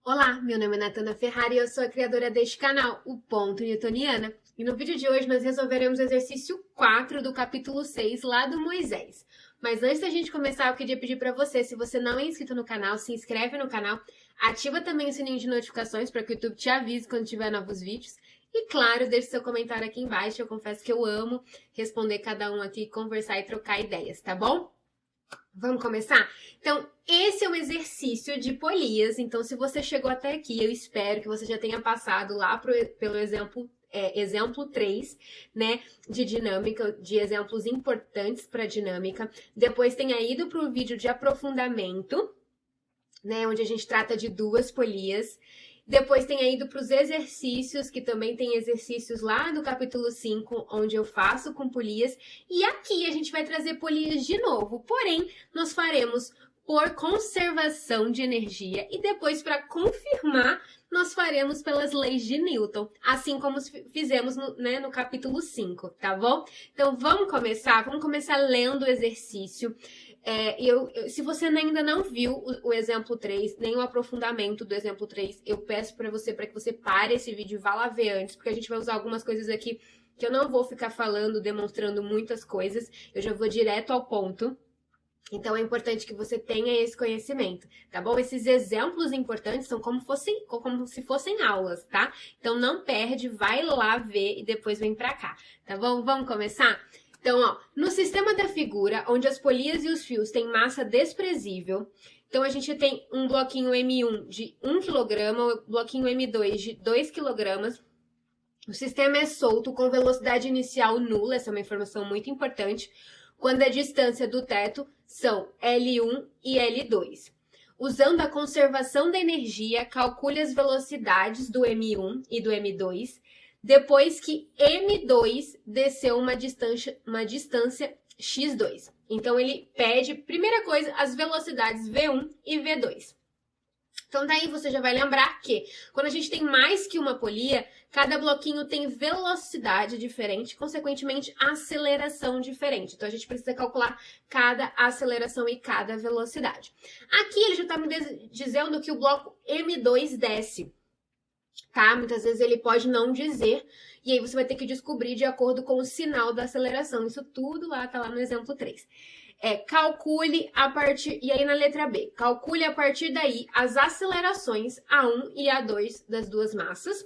Olá, meu nome é Natana Ferrari e eu sou a criadora deste canal, o Ponto Newtoniana. E no vídeo de hoje nós resolveremos o exercício 4 do capítulo 6 lá do Moisés. Mas antes da gente começar, eu queria pedir para você, se você não é inscrito no canal, se inscreve no canal, ativa também o sininho de notificações para que o YouTube te avise quando tiver novos vídeos. E claro, deixe seu comentário aqui embaixo, eu confesso que eu amo responder cada um aqui, conversar e trocar ideias, tá bom? Vamos começar? Então, esse é um exercício de polias. Então, se você chegou até aqui, eu espero que você já tenha passado lá pelo exemplo 3, né, de dinâmica, de exemplos importantes para dinâmica. Depois tenha ido para o vídeo de aprofundamento, né, onde a gente trata de duas polias. Depois tenha ido para os exercícios, que também tem exercícios lá do capítulo 5, onde eu faço com polias. E aqui a gente vai trazer polias de novo, porém, nós faremos por conservação de energia e depois, para confirmar, nós faremos pelas leis de Newton, assim como fizemos no capítulo 5, tá bom? Então, vamos começar lendo o exercício. Se você ainda não viu o exemplo 3, nem o aprofundamento do exemplo 3, eu peço para que você pare esse vídeo e vá lá ver antes, porque a gente vai usar algumas coisas aqui que eu não vou ficar falando, demonstrando muitas coisas, eu já vou direto ao ponto. Então, é importante que você tenha esse conhecimento, tá bom? Esses exemplos importantes são como se fossem aulas, tá? Então, não perde, vai lá ver e depois vem pra cá, tá bom? Vamos começar? Então, ó, no sistema da figura, onde as polias e os fios têm massa desprezível, então a gente tem um bloquinho M1 de 1 kg, o bloquinho M2 de 2 kg. O sistema é solto com velocidade inicial nula, essa é uma informação muito importante, quando a distância do teto são L1 e L2. Usando a conservação da energia, calcule as velocidades do M1 e do M2, depois que M2 desceu uma distância x2. Então, ele pede, primeira coisa, as velocidades V1 e V2. Então, daí você já vai lembrar que quando a gente tem mais que uma polia, cada bloquinho tem velocidade diferente, consequentemente, aceleração diferente. Então, a gente precisa calcular cada aceleração e cada velocidade. Aqui, ele já está me dizendo que o bloco M2 desce, tá? Muitas vezes ele pode não dizer, e aí você vai ter que descobrir de acordo com o sinal da aceleração. Isso tudo lá tá lá no exemplo 3. Calcule a partir, e aí na letra B, calcule a partir daí as acelerações A1 e A2 das duas massas.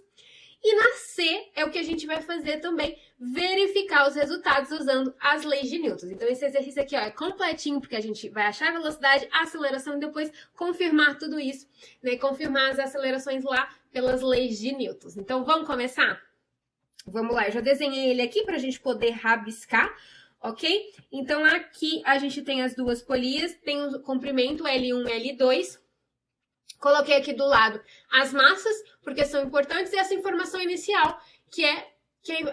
E na C é o que a gente vai fazer também, verificar os resultados usando as leis de Newton. Então, esse exercício aqui ó, é completinho, porque a gente vai achar a velocidade, a aceleração e depois confirmar tudo isso, né? Confirmar as acelerações lá pelas leis de Newton. Então, vamos começar? Vamos lá, eu já desenhei ele aqui para a gente poder rabiscar, ok? Então, aqui a gente tem as duas polias, tem o comprimento L1 e L2. Coloquei aqui do lado as massas, porque são importantes, e essa informação inicial, que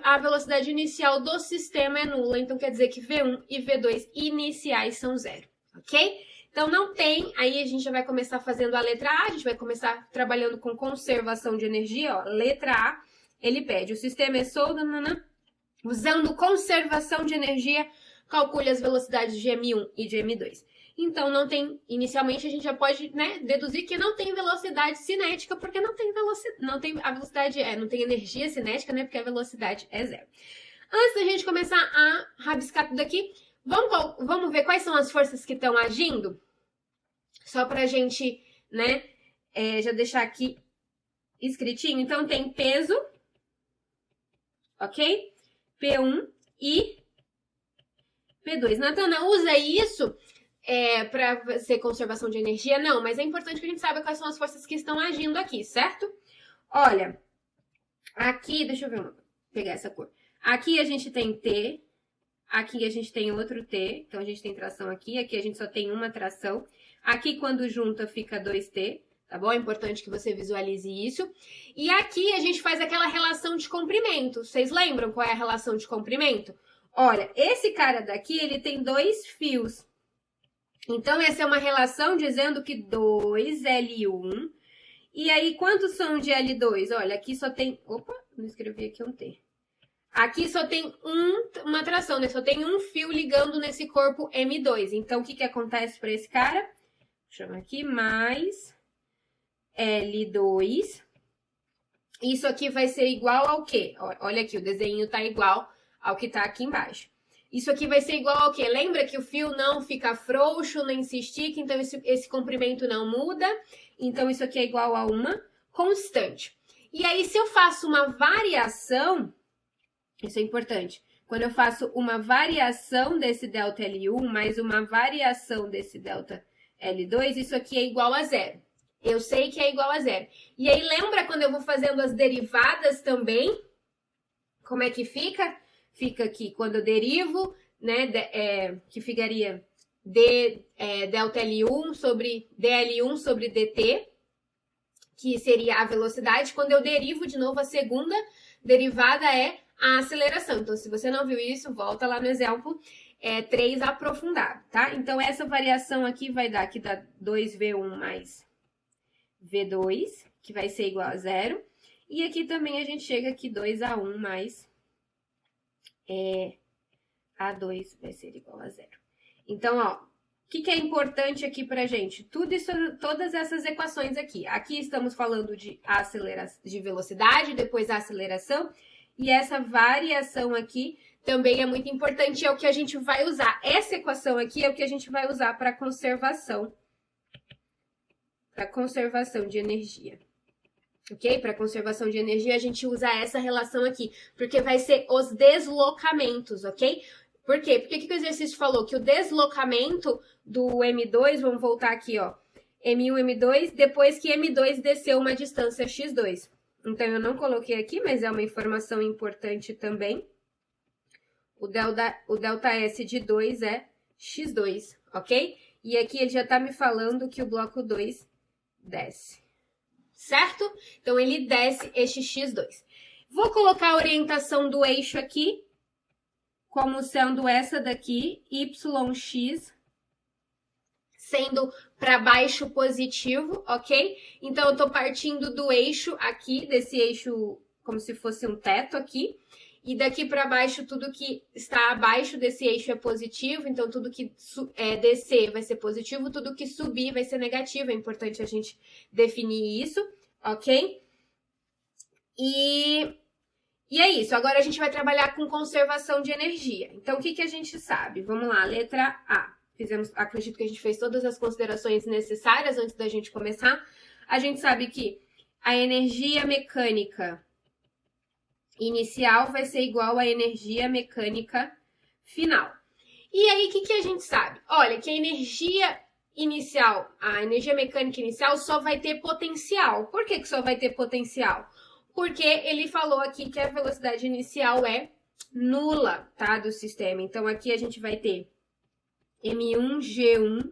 a velocidade inicial do sistema é nula. Então, quer dizer que V1 e V2 iniciais são zero, ok? Então, não tem, aí a gente já vai começar fazendo a letra A, a gente vai começar trabalhando com conservação de energia, ó, letra A, ele pede, o sistema é solto, usando conservação de energia, calcule as velocidades de M1 e de M2. Então, não tem, inicialmente a gente já pode, né, deduzir que não tem velocidade cinética, porque não tem energia cinética, né, porque a velocidade é zero. Antes da gente começar a rabiscar tudo aqui, vamos ver quais são as forças que estão agindo? Só pra gente, né, já deixar aqui escritinho. Então, tem peso, ok? P1 e P2. Natana, usa isso para ser conservação de energia? Não, mas é importante que a gente saiba quais são as forças que estão agindo aqui, certo? Olha, aqui, deixa eu ver, pegar essa cor. Aqui a gente tem T, aqui a gente tem outro T, então a gente tem tração aqui a gente só tem uma tração. Aqui, quando junta, fica 2T, tá bom? É importante que você visualize isso. E aqui a gente faz aquela relação de comprimento. Vocês lembram qual é a relação de comprimento? Olha, esse cara daqui, ele tem 2 fios. Então, essa é uma relação dizendo que 2L1. E aí, quantos são de L2? Olha, aqui só tem... Opa, não escrevi aqui um T. Aqui só tem uma tração, né? Só tem um fio ligando nesse corpo M2. Então, o que acontece para esse cara? Chama aqui mais L2. Isso aqui vai ser igual ao quê? Olha aqui, o desenho tá igual ao que tá aqui embaixo. Isso aqui vai ser igual ao quê? Lembra que o fio não fica frouxo, nem se estica, então esse comprimento não muda. Então, isso aqui é igual a uma constante. E aí, se eu faço uma variação, isso é importante, quando eu faço uma variação desse delta L1 mais uma variação desse delta L2, isso aqui é igual a zero. Eu sei que é igual a zero. E aí, lembra quando eu vou fazendo as derivadas também? Como é que fica? Fica aqui, quando eu derivo, né, que ficaria delta L1 sobre DL1 sobre DT, que seria a velocidade. Quando eu derivo de novo, a segunda derivada é a aceleração. Então, se você não viu isso, volta lá no exemplo 3 aprofundado, tá? Então, essa variação aqui vai dar, aqui dá 2V1 mais V2, que vai ser igual a zero. E aqui também a gente chega aqui 2A1 mais A2 vai ser igual a zero. Então, ó, o que é importante aqui pra gente? Todas essas equações aqui. Aqui estamos falando de velocidade, depois a aceleração. E essa variação aqui também é muito importante, é o que a gente vai usar. Essa equação aqui é o que a gente vai usar para conservação de energia. Ok? Para conservação de energia, a gente usa essa relação aqui, porque vai ser os deslocamentos, ok? Por quê? Porque o que o exercício falou? Que o deslocamento do M2, vamos voltar aqui, ó, M1, M2, depois que M2 desceu uma distância x2. Então, eu não coloquei aqui, mas é uma informação importante também. O delta S de 2 é x2, ok? E aqui ele já está me falando que o bloco 2 desce. Certo? Então, ele desce este x2. Vou colocar a orientação do eixo aqui, como sendo essa daqui, YX, sendo para baixo positivo, ok? Então, eu tô partindo do eixo aqui, desse eixo como se fosse um teto aqui, e daqui para baixo, tudo que está abaixo desse eixo é positivo, então tudo que descer vai ser positivo, tudo que subir vai ser negativo, é importante a gente definir isso, ok? E é isso, agora a gente vai trabalhar com conservação de energia. Então, o que a gente sabe? Vamos lá, letra A. Acredito que a gente fez todas as considerações necessárias antes da gente começar. A gente sabe que a energia mecânica inicial vai ser igual à energia mecânica final. E aí, o que a gente sabe? Olha, que a energia mecânica inicial só vai ter potencial. Por que só vai ter potencial? Porque ele falou aqui que a velocidade inicial é nula, tá, do sistema. Então, aqui a gente vai ter M1G1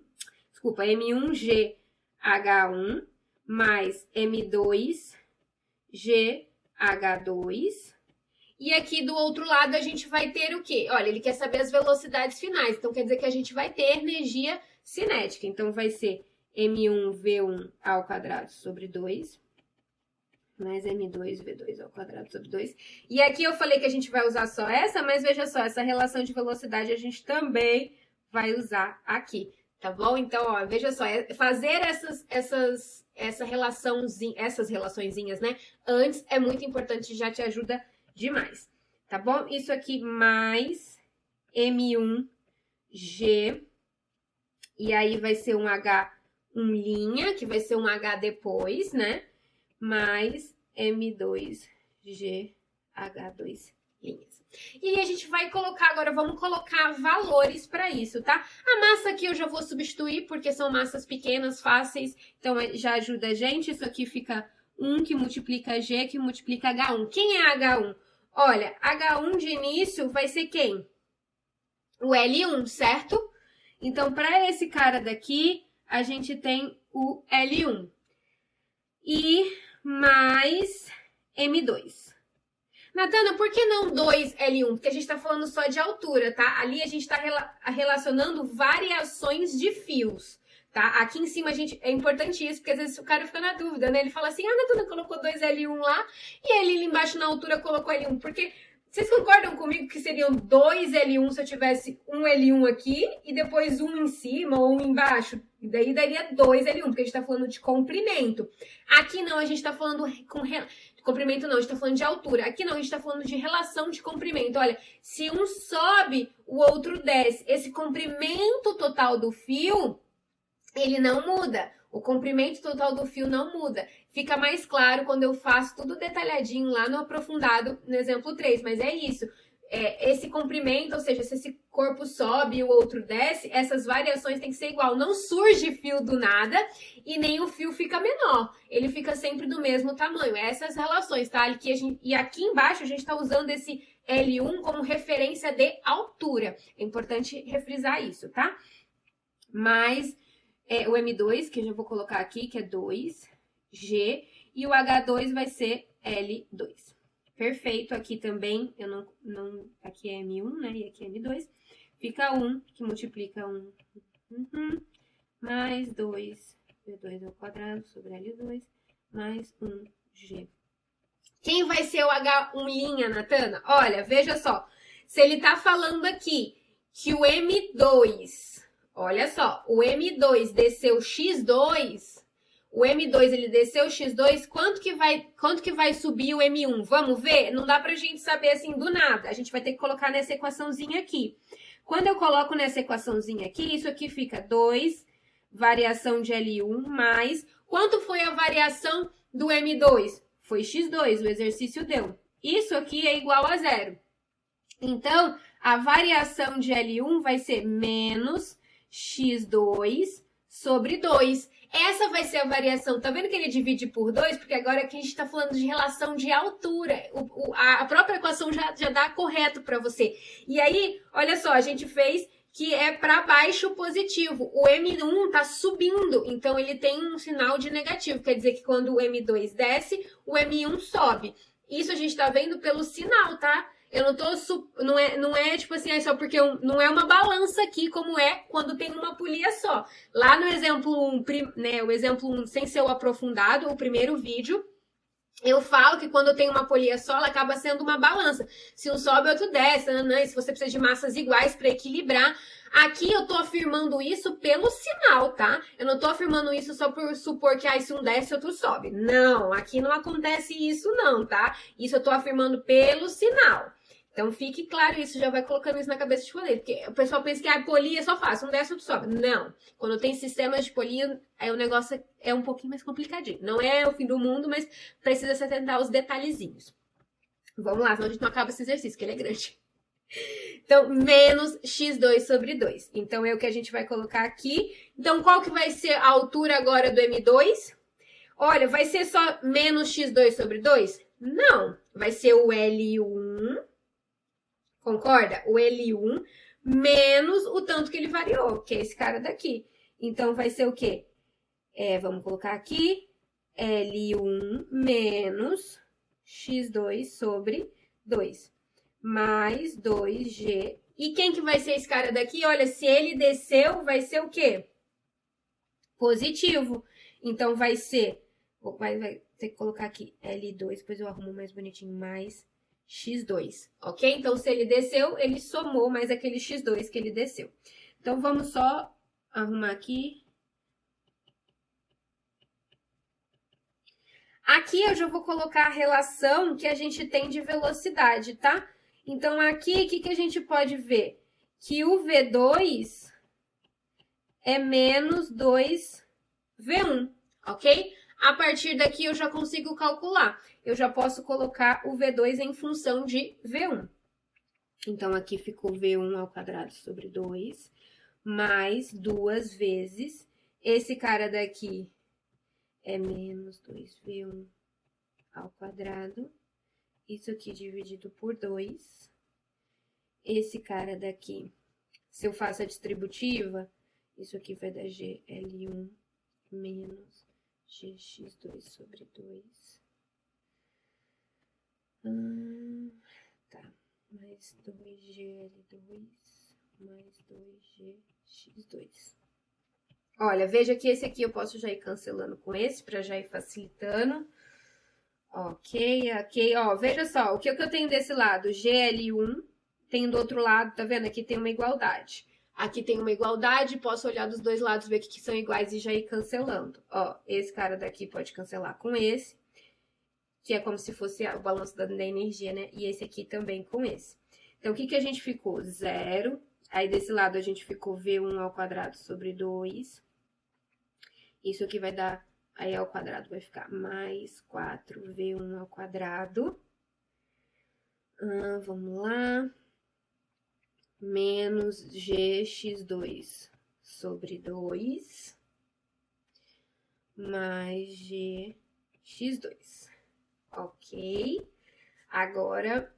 mais M2GH2. E aqui do outro lado a gente vai ter o quê? Olha, ele quer saber as velocidades finais, então quer dizer que a gente vai ter energia cinética. Então, vai ser M1V1 ao quadrado sobre 2, mais M2V2 ao quadrado sobre 2. E aqui eu falei que a gente vai usar só essa, mas veja só, essa relação de velocidade a gente também vai usar aqui, tá bom? Então, ó, veja só, fazer essas relaçõezinhas, né, antes é muito importante, já te ajuda demais, tá bom? Isso aqui mais M1G, e aí vai ser um H1', que vai ser um H depois, né? Mais M2GH2'. E a gente vai colocar agora, vamos colocar valores para isso, tá? A massa aqui eu já vou substituir, porque são massas pequenas, fáceis, então já ajuda a gente. Isso aqui fica 1 que multiplica G, que multiplica H1. Quem é H1? Olha, H1 de início vai ser quem? O L1, certo? Então, para esse cara daqui, a gente tem o L1. E mais M2. Natana, por que não 2L1? Porque a gente está falando só de altura, tá? Ali a gente está relacionando variações de fios, tá? Aqui em cima é importante isso, porque às vezes o cara fica na dúvida, né? Ele fala assim, Natana colocou 2L1 lá e ele embaixo na altura colocou L1. Porque Vocês concordam comigo que seriam 2 L1 se eu tivesse um L1 aqui e depois um em cima ou um embaixo? E daí daria 2 L1, porque a gente tá falando de comprimento. Aqui não, a gente tá falando de comprimento não, a gente tá falando de altura. Aqui não, a gente tá falando de relação de comprimento. Olha, se um sobe, o outro desce. Esse comprimento total do fio, ele não muda. O comprimento total do fio não muda. Fica mais claro quando eu faço tudo detalhadinho lá no aprofundado, no exemplo 3. Mas é isso. Esse comprimento, ou seja, se esse corpo sobe e o outro desce, essas variações têm que ser igual. Não surge fio do nada e nem o fio fica menor. Ele fica sempre do mesmo tamanho. Essas relações, tá? E aqui embaixo a gente está usando esse L1 como referência de altura. É importante refrisar isso, tá? Mas o M2, que eu já vou colocar aqui, que é 2G, e o H2 vai ser L2. Perfeito, aqui também, aqui é M1, né, e aqui é M2. Fica 1, que multiplica 1, mais 2, V2 ao quadrado sobre L2, mais 1G. Quem vai ser o H1', Natana? Olha, veja só, se ele tá falando aqui que o M2... Olha só, o M2 desceu X2, o M2 ele desceu X2, quanto que vai subir o M1? Vamos ver? Não dá pra gente saber assim do nada, a gente vai ter que colocar nessa equaçãozinha aqui. Quando eu coloco nessa equaçãozinha aqui, isso aqui fica 2, variação de L1, mais... Quanto foi a variação do M2? Foi X2, o exercício deu. Isso aqui é igual a 0. Então, a variação de L1 vai ser menos X2 sobre 2. Essa vai ser a variação. Tá vendo que ele divide por 2? Porque agora aqui a gente tá falando de relação de altura. A própria equação já dá correto para você. E aí, olha só, a gente fez que é para baixo positivo. O M1 tá subindo, então ele tem um sinal de negativo. Quer dizer que quando o M2 desce, o M1 sobe. Isso a gente tá vendo pelo sinal, tá? Eu não tô... Não é tipo assim, é só porque não é uma balança aqui, como é quando tem uma polia só. Lá no exemplo 1, né, o exemplo 1 sem ser o aprofundado, o primeiro vídeo, eu falo que quando tem uma polia só, ela acaba sendo uma balança. Se um sobe, o outro desce, e se você precisa de massas iguais para equilibrar. Aqui eu tô afirmando isso pelo sinal, tá? Eu não tô afirmando isso só por supor que se um desce, outro sobe. Não, aqui não acontece isso não, tá? Isso eu tô afirmando pelo sinal. Então, fique claro isso, já vai colocando isso na cabeça de vocês, porque o pessoal pensa que a polia é só fácil, um desce, outro sobe. Não. Quando tem sistemas de polia, aí o negócio é um pouquinho mais complicadinho. Não é o fim do mundo, mas precisa se atentar aos detalhezinhos. Vamos lá, senão a gente não acaba esse exercício, que ele é grande. Então, menos x2 sobre 2. Então, é o que a gente vai colocar aqui. Então, qual que vai ser a altura agora do M2? Olha, vai ser só menos x2 sobre 2? Não. Vai ser o L1... Concorda? O L1 menos o tanto que ele variou, que é esse cara daqui. Então, vai ser o quê? Vamos colocar aqui, L1 menos X2 sobre 2, mais 2G. E quem que vai ser esse cara daqui? Olha, se ele desceu, vai ser o quê? Positivo. Então, vai ser... Vai ter que colocar aqui L2, depois eu arrumo mais bonitinho, mais... X2, ok? Então, se ele desceu, ele somou mais aquele X2 que ele desceu. Então, vamos só arrumar aqui. Aqui eu já vou colocar a relação que a gente tem de velocidade, tá? Então, aqui, o que a gente pode ver? Que o V2 é menos 2V1, ok? A partir daqui, eu já consigo calcular. Eu já posso colocar o V2 em função de V1. Então, aqui ficou V1 ao quadrado sobre 2, mais 2 vezes. Esse cara daqui é menos 2V1 ao quadrado. Isso aqui dividido por 2. Esse cara daqui, se eu faço a distributiva, isso aqui vai dar GL1 menos GX2 sobre 2. Tá. Mais 2GL2 mais 2GX2. Olha, veja que esse aqui eu posso já ir cancelando com esse, para já ir facilitando. Ok, ok. Ó, veja só, o que eu tenho desse lado? GL1, tem do outro lado, tá vendo? Aqui tem uma igualdade. Aqui tem uma igualdade, posso olhar dos dois lados, ver que são iguais e já ir cancelando. Ó, esse cara daqui pode cancelar com esse, que é como se fosse o balanço da energia, né? E esse aqui também com esse. Então, o que a gente ficou? 0. Aí, desse lado, a gente ficou V1 ao quadrado sobre 2. Isso aqui vai dar... Aí, ao quadrado vai ficar mais 4V1 ao quadrado. Vamos lá. Menos GX2 sobre 2. Mais GX2. Ok. Agora,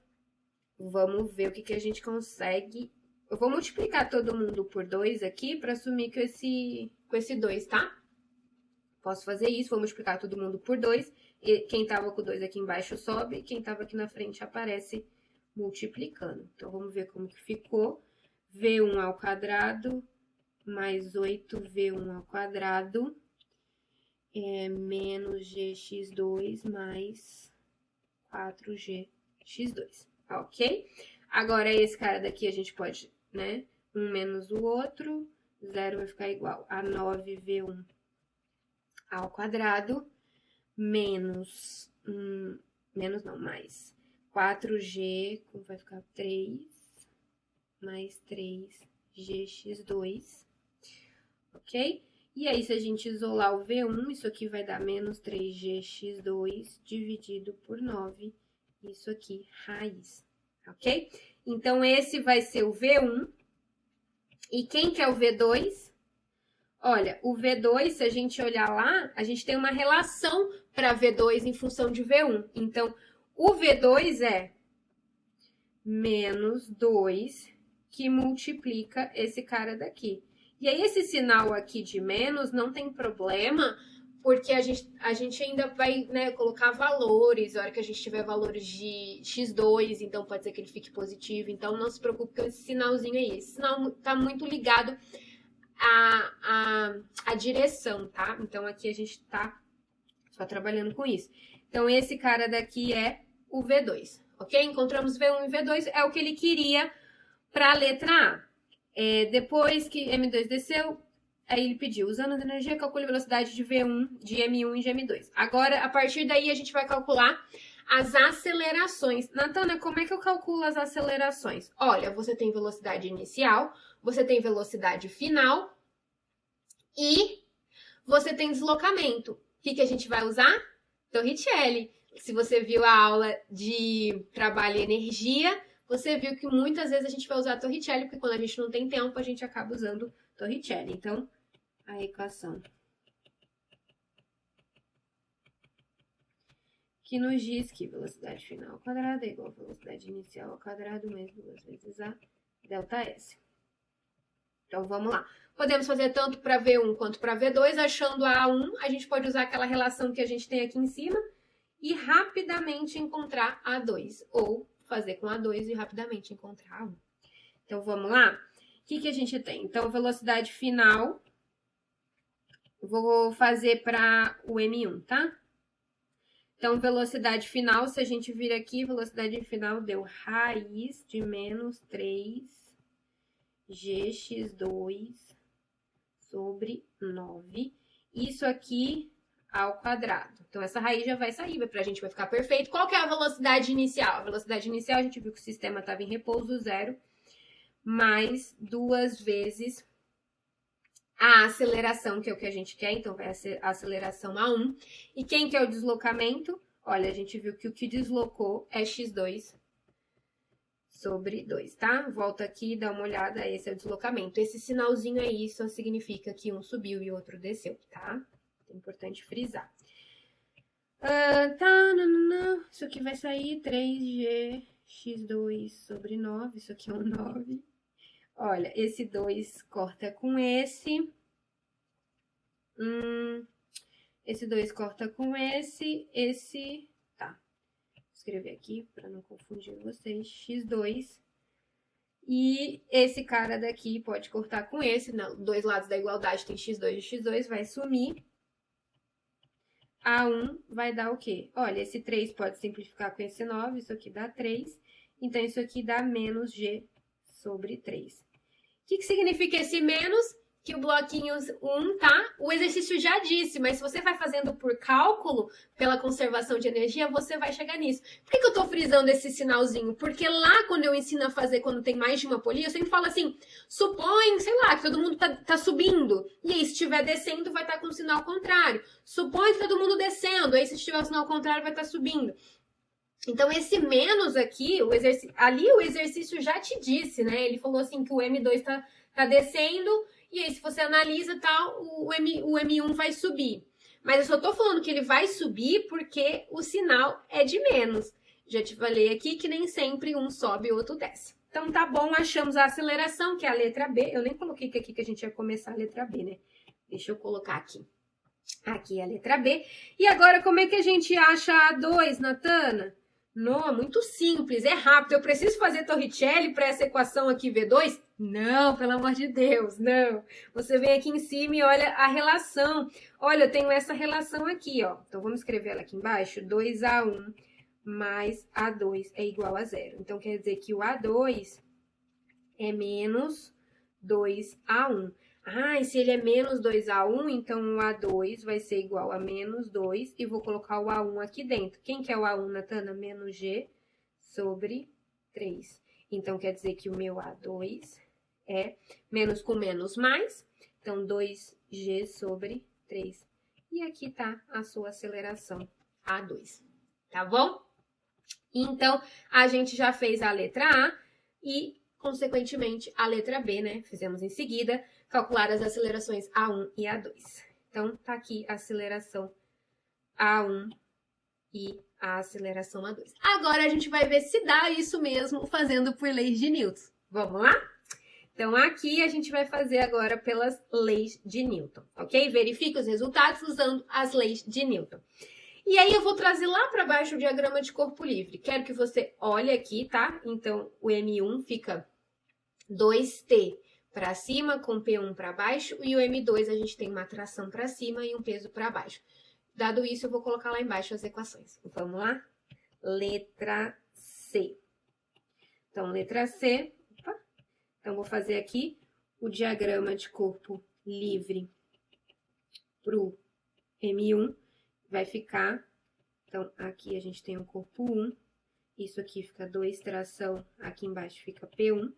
vamos ver o que a gente consegue. Eu vou multiplicar todo mundo por 2 aqui para assumir com esse 2, tá? Posso fazer isso, vou multiplicar todo mundo por 2. E quem tava com 2 aqui embaixo sobe, e quem tava aqui na frente aparece multiplicando. Então, vamos ver como que ficou. V1 ao quadrado mais 8V1 ao quadrado é menos GX2 mais 4GX2, ok? Agora, esse cara daqui a gente pode, né? Um menos o outro, 0 vai ficar igual a 9V1 ao quadrado, menos, mais 4G, vai ficar 3, mais 3GX2, ok? E aí, se a gente isolar o V1, isso aqui vai dar menos 3GX2 dividido por 9, isso aqui, raiz, ok? Então, esse vai ser o V1. E quem que é o V2? Olha, o V2, se a gente olhar lá, a gente tem uma relação para V2 em função de V1. Então, o V2 é menos 2 que multiplica esse cara daqui. E aí, esse sinal aqui de menos não tem problema, porque a gente ainda vai, né, colocar valores, a hora que a gente tiver valores de x2, então pode ser que ele fique positivo. Então, não se preocupe com esse sinalzinho aí. Esse sinal tá muito ligado a direção, tá? Então, aqui a gente tá só trabalhando com isso. Então, esse cara daqui é o V2, ok? Encontramos V1 e V2, é o que ele queria para a letra A. Depois que M2 desceu, aí ele pediu, usando a energia, calcule a velocidade de V1, de M1 e de M2. Agora, a partir daí, a gente vai calcular as acelerações. Natana, como é que eu calculo as acelerações? Olha, você tem velocidade inicial, você tem velocidade final e você tem deslocamento. O que a gente vai usar? Torricelli. Se você viu a aula de trabalho e energia, você viu que muitas vezes a gente vai usar Torricelli, porque quando a gente não tem tempo, a gente acaba usando Torricelli. Então, a equação que nos diz que velocidade final ao quadrado é igual a velocidade inicial ao quadrado mais 2 vezes a delta S. Então, vamos lá. Podemos fazer tanto para V1 quanto para V2. Achando a A1, a gente pode usar aquela relação que a gente tem aqui em cima e rapidamente encontrar a A2. Ou fazer com a A2 e rapidamente encontrar a A1. Então, vamos lá? O que a gente tem? Então, velocidade final, vou fazer para o M1, tá? Então, velocidade final, se a gente vir aqui, velocidade final deu raiz de menos 3GX2 sobre 9. Isso aqui ao quadrado. Então, essa raiz já vai sair, pra gente vai ficar perfeito. Qual que é a velocidade inicial? A velocidade inicial, a gente viu que o sistema estava em repouso 0, mais 2 vezes a aceleração, que é o que a gente quer, então vai ser a aceleração A1. E quem que é o deslocamento? Olha, a gente viu que o que deslocou é x2 sobre 2, tá? Volta aqui e dá uma olhada, esse é o deslocamento. Esse sinalzinho aí só significa que um subiu e o outro desceu, tá? É importante frisar. Isso aqui vai sair 3GX2 sobre 9, isso aqui é um 9. Olha, esse 2 corta com esse. Esse 2 corta com esse. Tá. Vou escrever aqui para não confundir vocês. X2. E esse cara daqui pode cortar com esse. Não, dois lados da igualdade tem X2 e X2, vai sumir. A1 vai dar o quê? Olha, esse 3 pode simplificar com esse 9, isso aqui dá 3. Então, isso aqui dá menos G sobre 3. O que significa esse menos? Que o bloquinho 1, tá? O exercício já disse, mas se você vai fazendo por cálculo, pela conservação de energia, você vai chegar nisso. Por que eu tô frisando esse sinalzinho? Porque lá, quando eu ensino a fazer, quando tem mais de uma polia, eu sempre falo assim, supõe, sei lá, que todo mundo tá subindo. E aí, se estiver descendo, vai estar com o sinal contrário. Supõe que todo mundo descendo. Aí, se estiver o sinal contrário, vai estar subindo. Então, esse menos aqui, ali o exercício já te disse, né? Ele falou assim que o M2 tá descendo, e aí se você analisa, o M1 vai subir. Mas eu só tô falando que ele vai subir porque o sinal é de menos. Já te falei aqui que nem sempre um sobe e o outro desce. Então, tá bom, achamos a aceleração, que é a letra B. Eu nem coloquei aqui que a gente ia começar a letra B, né? Deixa eu colocar aqui. Aqui é a letra B. E agora, como é que a gente acha a 2, Natana? Não, muito simples, é rápido. Eu preciso fazer Torricelli para essa equação aqui, V2? Não, pelo amor de Deus, não. Você vem aqui em cima e olha a relação. Olha, eu tenho essa relação aqui, ó. Então, vamos escrever ela aqui embaixo. 2A1 mais A2 é igual a 0. Então, quer dizer que o A2 é menos 2A1. Ah, e se ele é menos 2A1, então o A2 vai ser igual a menos 2 e vou colocar o A1 aqui dentro. Quem que é o A1, Natana? Menos G sobre 3. Então, quer dizer que o meu A2 é menos com menos mais, então 2G sobre 3. E aqui tá a sua aceleração A2, tá bom? Então, a gente já fez a letra A e, consequentemente, a letra B, né? Fizemos em seguida. Calcular as acelerações A1 e A2. Então, tá aqui a aceleração A1 e a aceleração A2. Agora, a gente vai ver se dá isso mesmo fazendo por leis de Newton. Vamos lá? Então, aqui a gente vai fazer agora pelas leis de Newton, ok? Verifique os resultados usando as leis de Newton. E aí, eu vou trazer lá para baixo o diagrama de corpo livre. Quero que você olhe aqui, tá? Então, o M1 fica 2T para cima, com P1 para baixo, e o M2 a gente tem uma tração para cima e um peso para baixo. Dado isso, eu vou colocar lá embaixo as equações. Vamos lá? Letra C. Então, letra C. Opa. Então, vou fazer aqui o diagrama de corpo livre para o M1. Vai ficar, então, aqui a gente tem o corpo 1. Isso aqui fica 2 tração, aqui embaixo fica P1.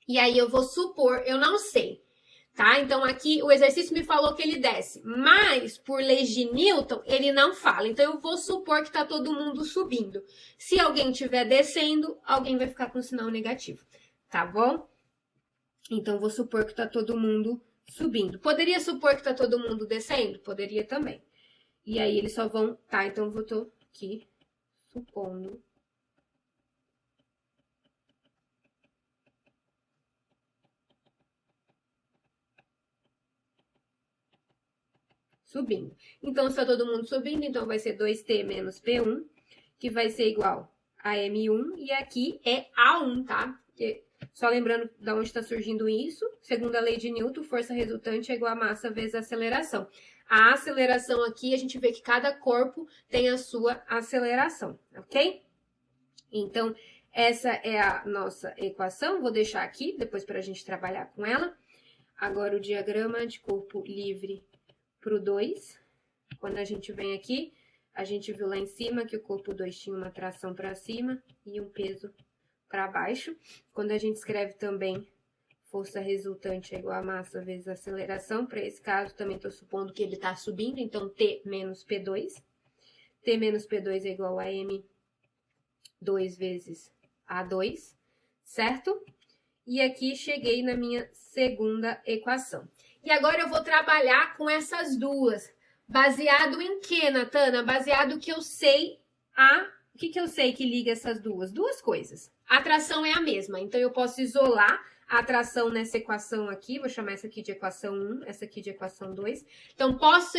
E aí, eu vou supor, eu não sei, tá? Então, aqui o exercício me falou que ele desce, mas por leis de Newton, ele não fala. Então, eu vou supor que tá todo mundo subindo. Se alguém estiver descendo, alguém vai ficar com sinal negativo, tá bom? Então, vou supor que tá todo mundo subindo. Poderia supor que tá todo mundo descendo? Poderia também. E aí, eles só vão, tá? Então, eu tô aqui supondo subindo. Então, se tá todo mundo subindo, então vai ser 2T menos P1, que vai ser igual a M1, e aqui é A1, tá? Porque, só lembrando de onde está surgindo isso, segundo a lei de Newton, força resultante é igual a massa vezes a aceleração. A aceleração aqui, a gente vê que cada corpo tem a sua aceleração, ok? Então, essa é a nossa equação, vou deixar aqui, depois para a gente trabalhar com ela. Agora, o diagrama de corpo livre para o 2, quando a gente vem aqui, a gente viu lá em cima que o corpo 2 tinha uma tração para cima e um peso para baixo. Quando a gente escreve também força resultante é igual a massa vezes a aceleração, para esse caso também estou supondo que ele está subindo, então T menos P2. T menos P2 é igual a M2 vezes A2, certo? E aqui cheguei na minha segunda equação. E agora eu vou trabalhar com essas duas. Baseado em quê, Natana? Baseado que eu sei O que eu sei que liga essas duas? Duas coisas. A atração é a mesma, então eu posso isolar a atração nessa equação aqui. Vou chamar essa aqui de equação 1, essa aqui de equação 2. Então, posso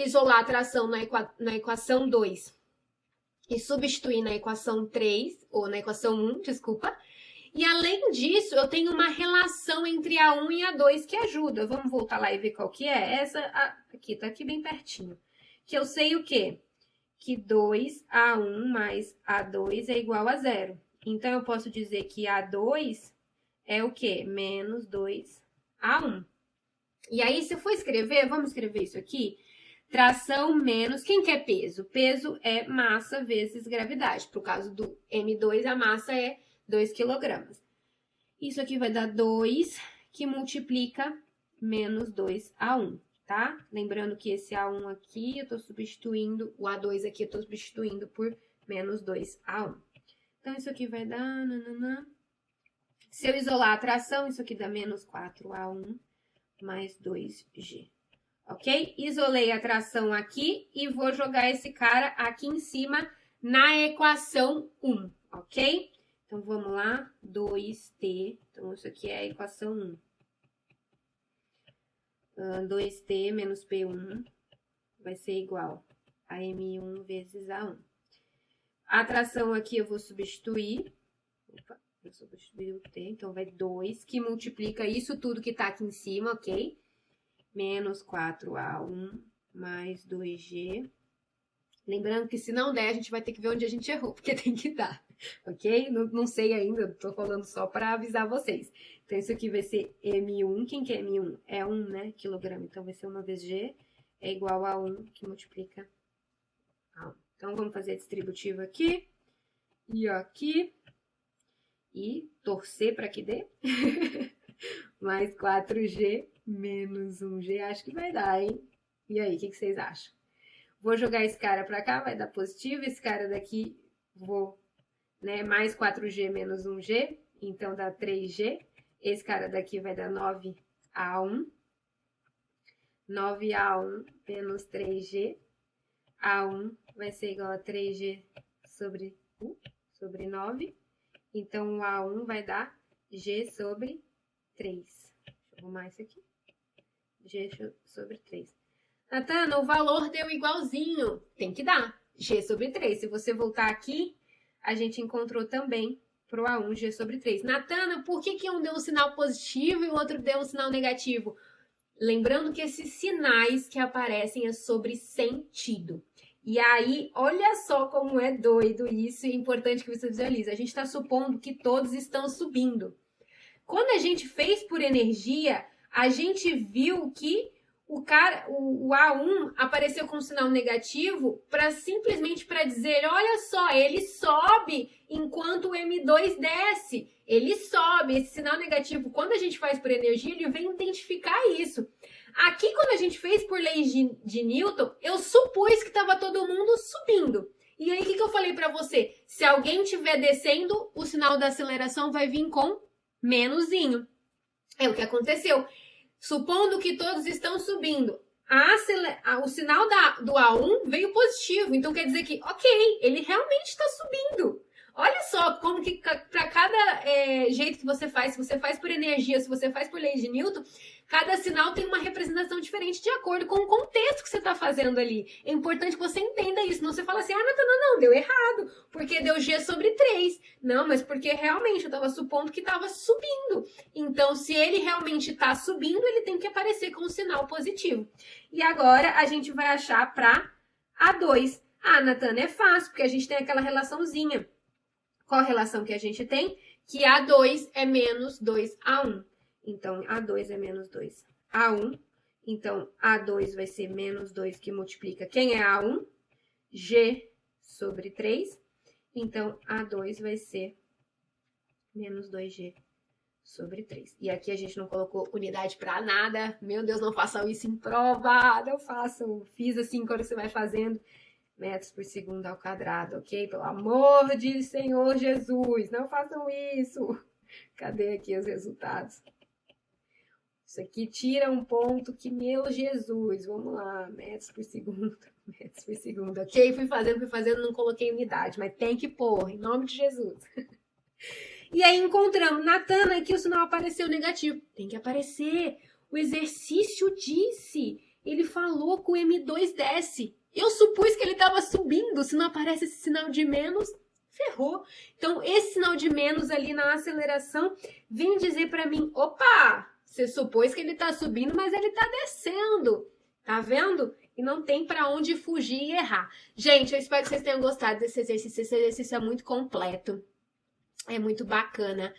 isolar a atração na equação 2 e substituir na equação 3, ou na equação 1, desculpa. E além disso, eu tenho uma relação entre a 1 e a 2 que ajuda. Vamos voltar lá e ver qual que é. Essa aqui, tá aqui bem pertinho. que eu sei o quê? Que 2A1 mais A2 é igual a 0. Então, eu posso dizer que A2 é o quê? Menos 2A1. E aí, se eu for escrever, vamos escrever isso aqui? Tração menos... Quem que é peso? Peso é massa vezes gravidade. Por causa do M2, a massa é 2 kg. Isso aqui vai dar 2, que multiplica menos 2A1, tá? Lembrando que esse A1 aqui, eu tô substituindo... O A2 aqui, eu tô substituindo por menos 2A1. Então, isso aqui vai dar... Nananã. Se eu isolar a tração, isso aqui dá menos 4A1 mais 2G. Ok? Isolei a tração aqui e vou jogar esse cara aqui em cima na equação 1, ok? Então, vamos lá. 2t. Então, isso aqui é a equação 1. 2t menos p1 vai ser igual a m1 vezes a1. A tração aqui eu vou substituir. Opa, eu substituí o t. Então, vai 2, que multiplica isso tudo que tá aqui em cima, ok? Menos 4A1 mais 2G. Lembrando que se não der, a gente vai ter que ver onde a gente errou, porque tem que dar, ok? Não sei ainda, tô falando só para avisar vocês. Então, isso aqui vai ser M1. Quem que é M1? É 1, né? Quilograma. Então, vai ser 1 vezes G é igual a 1, que multiplica a 1. Então, vamos fazer a distributiva aqui e aqui. E torcer para que dê. Mais 4G menos 1G, acho que vai dar, hein? E aí, o que vocês acham? Vou jogar esse cara pra cá, vai dar positivo. Esse cara daqui, vou, né? Mais 4G menos 1G, então dá 3G. Esse cara daqui vai dar 9A1. 9A1 menos 3G. A1 vai ser igual a 3G sobre 9. Então, o A1 vai dar G sobre 3. Deixa eu arrumar isso aqui. G sobre 3. Natana, o valor deu igualzinho. Tem que dar. G sobre 3. Se você voltar aqui, a gente encontrou também pro A1 G sobre 3. Natana, por que um deu um sinal positivo e o outro deu um sinal negativo? Lembrando que esses sinais que aparecem é sobre sentido. E aí, olha só como é doido isso e é importante que você visualize. A gente está supondo que todos estão subindo. Quando a gente fez por energia, a gente viu que o A1 apareceu com um sinal negativo simplesmente para dizer, olha só, ele sobe enquanto o M2 desce. Ele sobe, esse sinal negativo, quando a gente faz por energia, ele vem identificar isso. Aqui, quando a gente fez por lei de Newton, eu supus que estava todo mundo subindo. E aí, o que eu falei para você? Se alguém estiver descendo, o sinal da aceleração vai vir com menusinho. É o que aconteceu. Supondo que todos estão subindo, o sinal do A1 veio positivo. Então, quer dizer que, ok, ele realmente está subindo. Olha só como que para cada jeito que você faz, se você faz por energia, se você faz por lei de Newton, cada sinal tem uma representação diferente de acordo com o contexto que você está fazendo ali. É importante que você entenda isso. Senão você fala assim, Natana, não, deu errado, porque deu G sobre 3. Não, mas porque realmente eu estava supondo que estava subindo. Então, se ele realmente está subindo, ele tem que aparecer com um sinal positivo. E agora, a gente vai achar para A2. Natana, é fácil, porque a gente tem aquela relaçãozinha. Qual a relação que a gente tem? Que A2 é menos 2A1. Então, A2 é menos 2A1. Então, A2 vai ser menos 2, que multiplica. Quem é A1? G sobre 3. Então, A2 vai ser menos 2G sobre 3. E aqui a gente não colocou unidade para nada. Meu Deus, não façam isso em prova. Não façam. Fiz assim quando você vai fazendo. Metros por segundo ao quadrado, ok? Pelo amor de Senhor Jesus, não façam isso. Cadê aqui os resultados? Isso aqui tira um ponto que, meu Jesus, vamos lá, metros por segundo, ok? Fui fazendo, não coloquei unidade, mas tem que pôr, em nome de Jesus. E aí encontramos, Natana, aqui o sinal apareceu negativo. Tem que aparecer, o exercício disse, ele falou que o M2 desce. Eu supus que ele estava subindo, se não aparece esse sinal de menos, ferrou. Então, esse sinal de menos ali na aceleração vem dizer para mim, opa, você supôs que ele está subindo, mas ele está descendo. Tá vendo? E não tem pra onde fugir e errar. Gente, eu espero que vocês tenham gostado desse exercício. Esse exercício é muito completo. É muito bacana.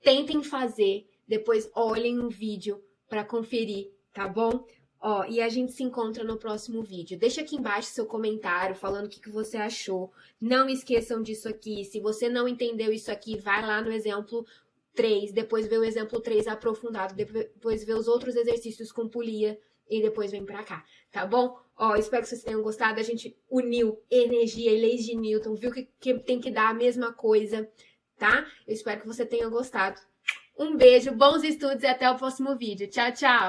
Tentem fazer. Depois olhem um vídeo pra conferir, tá bom? Ó, e a gente se encontra no próximo vídeo. Deixa aqui embaixo seu comentário falando o que você achou. Não esqueçam disso aqui. Se você não entendeu isso aqui, vai lá no exemplo 3, depois vê o exemplo 3 aprofundado, depois vê os outros exercícios com polia e depois vem pra cá, tá bom? Ó, espero que vocês tenham gostado. A gente uniu energia e leis de Newton, viu que tem que dar a mesma coisa, tá? Eu espero que você tenha gostado. Um beijo, bons estudos e até o próximo vídeo. Tchau, tchau!